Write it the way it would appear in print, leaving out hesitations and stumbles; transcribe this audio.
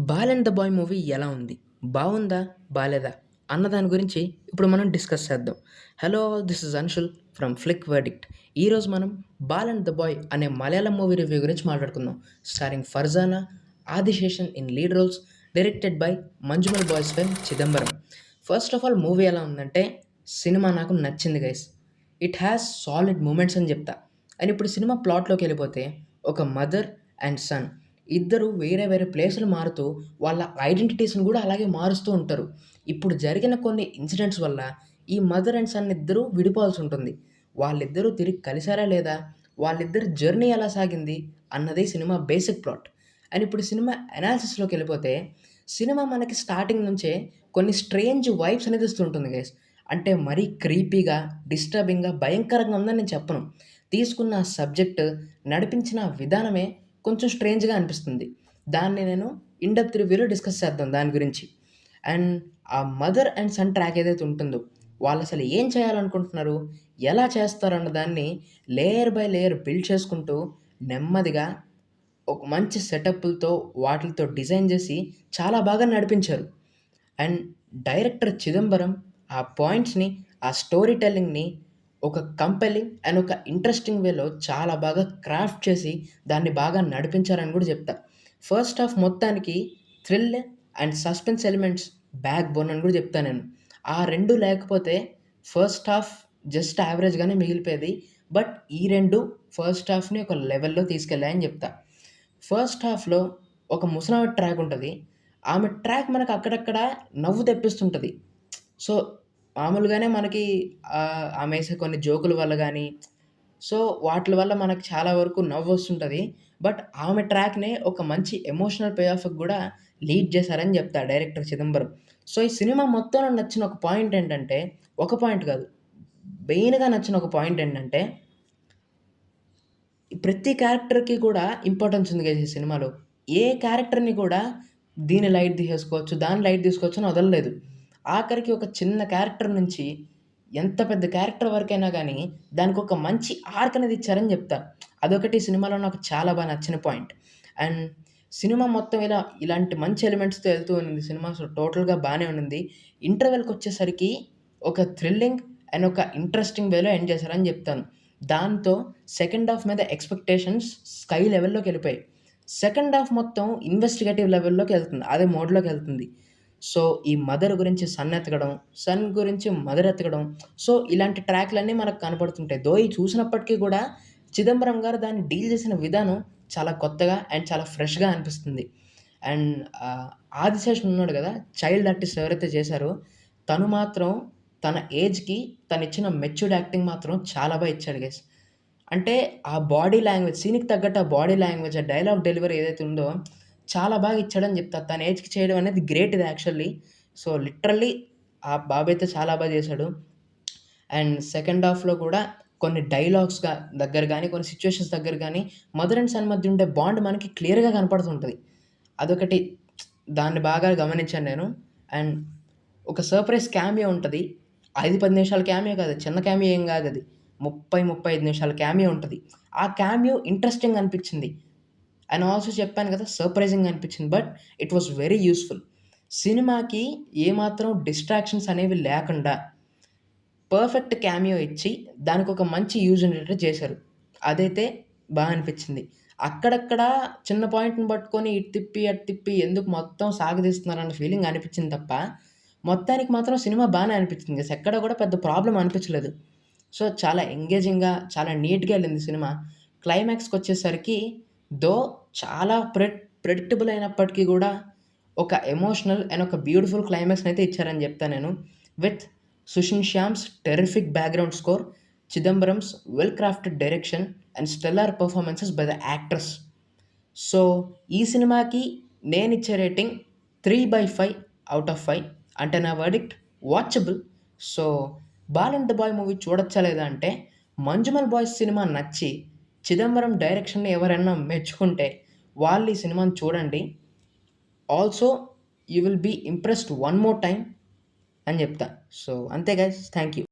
'Ball and the boy' movie ఎలా ఉంది? బావుందా? బాలేదా? అన్న దాని గురించి ఇప్పుడు మనం డిస్కస్ చేద్దాం. Hello all, this is Anshul from flick verdict. ఈరోజు మనం 'బాల్ అండ్ ద బాయ్' అనే మలయాళం మూవీ రివ్యూ గురించి మాట్లాడుకుందాం. Starring Farzana, Adiseshan in lead roles, directed by Manjummel boys fame Chidambaram. First of all movie ఎలా ఉందంటే, సినిమా నాకు నచ్చింది guys. It has solid moments అని చెప్తా. అండ్ ఇప్పుడు సినిమా ప్లాట్‌లోకెళ్ళిపోతే, ఒక మదర్ అండ్ సన్ ఇద్దరు వేరే వేరే ప్లేసులు మారుతూ వాళ్ళ ఐడెంటిటీస్‌ని గూడా అలాగే మారుస్తూ ఉంటారు. ఇప్పుడు జరిగిన కొన్ని ఇన్సిడెంట్స్ వల్ల ఈ మదర్ అండ్ సన్ ఇద్దరూ విడిపోవాల్సుంటుంది. వాళ్ళిద్దరూ తిరిగి కలిసారా లేదా? వాళ్ళిద్దరి జర్నీ ఎలా సాగింది? అన్నది సినిమా బేసిక్ ప్లాట్. అండ్ ఇప్పుడు సినిమా అనాలిసిస్‌లోకెళ్ళిపోతే, సినిమా మనకి స్టార్టింగ్ నుంచే కొన్ని స్ట్రేంజ్ వైబ్స్ అనేది ఇస్తుంటుంది గైస్. అంటే మరీ క్రీపీగా, డిస్టర్బింగ్‌గా, భయంకరంగా ఉందని నేను చెప్పను. తీసుకున్న సబ్జెక్ట్, నడిపించిన విధానమే కొంచెం స్ట్రేంజ్‌గా అనిపిస్తుంది. దాన్ని నేను ఇన్ డెప్త్ రివ్యూలో డిస్కస్ చేద్దాం దాని గురించి. అండ్ ఆ మదర్ అండ్ సన్ ట్రాక్ ఏదైతే ఉంటుందో, వాళ్ళసలు ఏం చేయాలనుకుంటున్నారు? ఎలా చేస్తారన్న దాన్ని లేయర్ బై లేయర్ బిల్డ్ చేసుకుంటూ నెమ్మదిగా ఒక మంచి సెటప్పులతో వాటిలతో డిజైన్ చేసి చాలా బాగా నడిపించారు. అండ్ డైరెక్టర్ చిదంబరం ఆ పాయింట్స్‌ని, ఆ స్టోరీ టెల్లింగ్‌ని ఒక కంపెల్లింగ్ అండ్ ఒక ఇంట్రెస్టింగ్ వేలో చాలా బాగా క్రాఫ్ట్ చేసి దాన్ని బాగా నడిపించారని కూడా చెప్తా. ఫస్ట్ హాఫ్ మొత్తానికి thrill and suspense elements back bone అని కూడా చెప్తా నేను. ఆ 2 లేకపోతే ఫస్ట్ హాఫ్ జస్ట్ యావరేజ్‌గానే మిగిలిపోయేది. బట్ ఈ 2 ఫస్ట్ హాఫ్‌ని ఒక లెవెల్‌లో తీసుకెళ్ళాయని చెప్తా. ఫస్ట్ హాఫ్‌లో ఒక ముసలావిడ ట్రాక్ ఉంటది. ఆమె ట్రాక్ మనకు అక్కడక్కడ నవ్వు తెప్పిస్తుంటది. సో, మామూలుగానే మనకి ఆమేసే కొన్ని జోకుల వల్ల గానీ, సో, వాటిల వల్ల మనకు చాలా వరకు నవ్వొస్తుంటది. బట్ ఆమె ట్రాక్‌నే ఒక మంచి ఎమోషనల్ పే ఆఫ్‌కి గూడా లీడ్ చేశారని జెప్తా డైరెక్టర్ చిదంబరం. సో, ఈ సినిమా మొత్తంలో నచ్చిన ఒక పాయింట్ ఏంటంటే, ఒక పాయింట్ గాదు. మెయిన్‌గా నచ్చిన ఒక పాయింట్ ఏంటంటే, ప్రతి క్యారెక్టర్‌కి కూడా ఇంపార్టెన్స్ ఉంది గైస్ ఈ సినిమాలో. ఏ క్యారెక్టర్‌ని కూడా దీన్ని లైట్ తీసేసుకోవచ్చు, దాన్ని లైట్ తీసుకోవచ్చు అని వదలలేదు. ఆఖరికి ఒక చిన్న క్యారెక్టర్ నుంచి ఎంత పెద్ద క్యారెక్టర్ వరకైనా గానీ, దానికొక మంచి ఆర్క్ అనేది ఇచ్చారని జెప్తా. అదొకటి సినిమాలో నాకు చాలా నచ్చిన పాయింట్. అండ్ సినిమా మొత్తం ఇలాంటి మంచి ఎలిమెంట్స్‌తో ఎళ్తూ ఉంది సినిమా. సో, టోటల్‌గా బానే ఉండింది. ఇంటర్వెల్‌కొచ్చేసరికి ఒక థ్రిల్లింగ్ అండ్ ఒక ఇంట్రెస్టింగ్ వేలో ఎండ్ చేశారని జెప్తాను. దాంతో సెకండ్ హాఫ్ మీద ఎక్స్‌పెక్టేషన్స్ స్కై లెవెల్‌లోకెళ్ళిపోయాయి. సెకండ్ హాఫ్ మొత్తం ఇన్వెస్టిగేటివ్ లెవెల్‌లోకెళ్తుంది. అదే మోడ్‌లోకెళ్తుంది. సో, ఈ మదర్ గురించి సన్ ఎతకడం, సన్ గురించి మదర్ ఎతకడం. సో, ఇలాంటి ట్రాక్‌లన్నీ మనకు కనపడుతుంటాయి. ఇయి చూసినప్పటికి గూడా చిదంబరం గారు దాన్ని డీల్ చేసిన విధానం చాలా కొత్తగా అండ్ చాలా ఫ్రెష్‌గా అనిపిస్తుంది. అండ్ ఆహ్, ఆదిశేషన్ ఉన్నాడు గదా! చైల్డ్ ఆర్టిస్ట్ ఎవరైతే చేశారో, తను మాత్రం తన ఏజ్‌కి తనిచ్చిన మెచ్యూర్డ్ యాక్టింగ్ మాత్రం చాలా ఇచ్చాడు గైస్. అంటే ఆ బాడీ లాంగ్వేజ్ సీన్‌కి తగ్గట్టు ఆ బాడీ లాంగ్వేజ్, ఆ డైలాగ్ డెలివరీ ఏదైతే ఉందో చాలా బాగా ఇచ్చాడని జెప్తా. తన ఏజ్‌కి చేయడం అనేది గ్రేట్ ఇది యాక్చువల్లీ. సో, లిటరల్లీ ఆ బాబైతే చాలా చేశాడు. అండ్ సెకండ్ హాఫ్‌లో కూడా కొన్ని డైలాగ్స్‌గా దగ్గర గాని, కొన్ని సిట్యుయేషన్స్ దగ్గర గాని, మదర్ అండ్ సన్ మధ్య ఉండే బాండ్ మనకి క్లియర్‌గా కనపడుతుంటది. అదొకటి దాన్ని బాగా గమనించాను నేను. అండ్ ఒక సర్‌ప్రైజ్ క్యామియో ఉంటది. 5, 10 నిమిషాల క్యామియో కాదు. చిన్న క్యామియో ఏం గాదది. 30, 35 నిమిషాల క్యామియో ఉంటది. ఆ క్యామియో ఇంట్రెస్టింగ్ అనిపిచ్చింది. అండ్ ఆల్సో చెప్పాను కదా! సర్‌ప్రైజింగ్‌గా అనిపిచ్చింది. But it was very useful. సినిమాకి ఏమాత్రం డిస్ట్రాక్షన్స్ అనేవి లేకుండా పర్ఫెక్ట్ క్యామియో ఇచ్చి దానికొక మంచి యూజ్ ఉండేటట్టు చేశారు. అదైతే అనిపిచ్చింది. అక్కడక్కడ చిన్న పాయింట్‌ని పట్టుకొని ఇటు తిప్పి, అటు తిప్పి ఎందుకు మొత్తం సాగదీస్తున్నారన్న ఫీలింగ్ అనిపిచ్చింది తప్ప, మొత్తానికి మాత్రం సినిమా అనిపిచ్చింది. ఎక్కడ కూడా పెద్ద ప్రాబ్లమ్ అనిపిచ్చలేదు. సో, చాలా ఎంగేజింగ్‌గా, చాలా నీట్‌గా ఎళ్ళింది సినిమా. క్లైమాక్స్‌కొచ్చేసరికి దో చాలా ప్రెడిక్టబుల్ అయినప్పటికీ గూడా ఒక ఎమోషనల్ అండ్ ఒక బ్యూటిఫుల్ క్లైమాక్స్‌నైతే ఇచ్చారని జెప్తా నేను. With Sushin Shyam's terrific background score, Chidambaram's well crafted direction and stellar performances by the actors. So, ఈ సినిమాకి నేనిచ్చే రేటింగ్ 3/5 ఔట్ ఆఫ్ 5. అంటే నా verdict watchable. So, 'ball and the boy' movie చూడొచ్చా లేదా అంటే, 'మంజుమల్ బాయ్స్' సినిమా నచ్చి, చిదంబరం డైరెక్షన్‌ని ఎవరైనా మెచ్చుకుంటే, వాళ్ళు ఈ సినిమాని చూడండి. Also you will be impressed one more time అని జెప్తా. సో, అంతే గైస్. Thank you.